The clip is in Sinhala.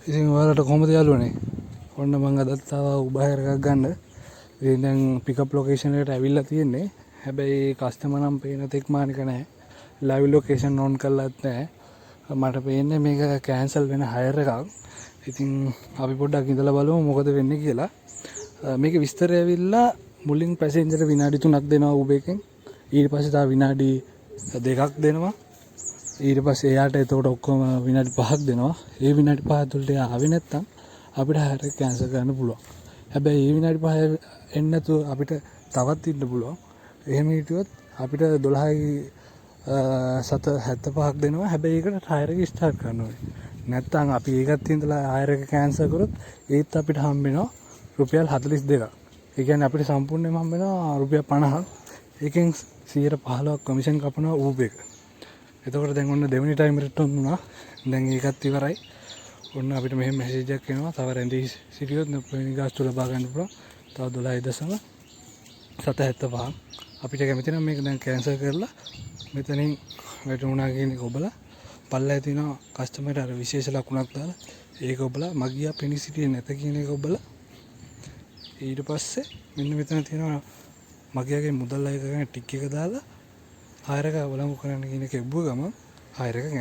ඉතින් ඔයාලට කොහොමද යාළුවනේ? ඔන්න මම අදත් ආවා උබායර් එකක් ගන්න. ඉතින් දැන් පිකප් ලොකේෂන් එකට ඇවිල්ලා තියෙන්නේ. හැබැයි කස්ටමර් නම් පේන තෙක් මානික නැහැ. ලයිව් ලොකේෂන් ඔන් කරලත් නැහැ. මට පේන්නේ මේක කැන්සල් වෙන හයර් එකක්. ඉතින් අපි පොඩ්ඩක් ඉඳලා බලමු මොකද වෙන්නේ කියලා. මේක විස්තරය ඇවිල්ලා මුලින් පැසෙන්ජර් විනාඩි 3ක් දෙනවා Uber එකෙන්. ඊට පස්සේ තව විනාඩි 2ක් දෙනවා. ඊට පස්සේ එයාට එතකොට ඔක්කොම විනාඩි 5ක් දෙනවා. ඒ විනාඩි 5 ඇතුළත එයා ආවේ නැත්තම් අපිට හයර් එක කැන්සල් කරන්න පුළුවන්. හැබැයි ඒ විනාඩි 5 එන්නේ නැතුව අපිට තවත් ඉන්න පුළුවන්. එහෙම හිටියොත් අපිට 12යි 75ක් දෙනවා. හැබැයි ඒකට හයර් එක ස්ටාර්ට් කරන්න ඕනේ. නැත්තම් අපි ඒකත් ඉඳලා හයර් එක කැන්සල් කරොත් ඒත් අපිට හම්බ වෙනවා රුපියල් 42ක්. ඒ කියන්නේ අපිට සම්පූර්ණයෙන්ම හම්බ වෙනවා රුපියල් 50ක්. ඒකෙන් 115ක් කමිෂන් කපනවා Uber එක. එතකොට දැන් ඔන්න දෙවෙනි ටයිමරට ඔන් වුණා. දැන් ඒකත් ඉවරයි. ඔන්න අපිට මෙහෙම මැසේජ් එකක් එනවා. තව රැඳී සිටියොත් පළවෙනි ගාස්තු ලබා ගන්න පුළුවන්. තව 12.775ක්. අපිට කැමති නම් මේක දැන් කැන්සල් කරලා මෙතනින් වැටුණා කියන එක ඔබලා පල්ලේ තියෙන කස්ටමර්ට අර විශේෂ ලකුණක් දාලා ඒක ඔබලා මගියා පෙනී සිටියේ නැත කියන එක ඔබලා ඊට පස්සේ මෙන්න මෙතන තියෙනවා මගියාගේ මුදල් අය කරන ටික් එක දාලා හයර් එක වළංගු කරන්න කියන එක එබ්බුව ගම හයර් එක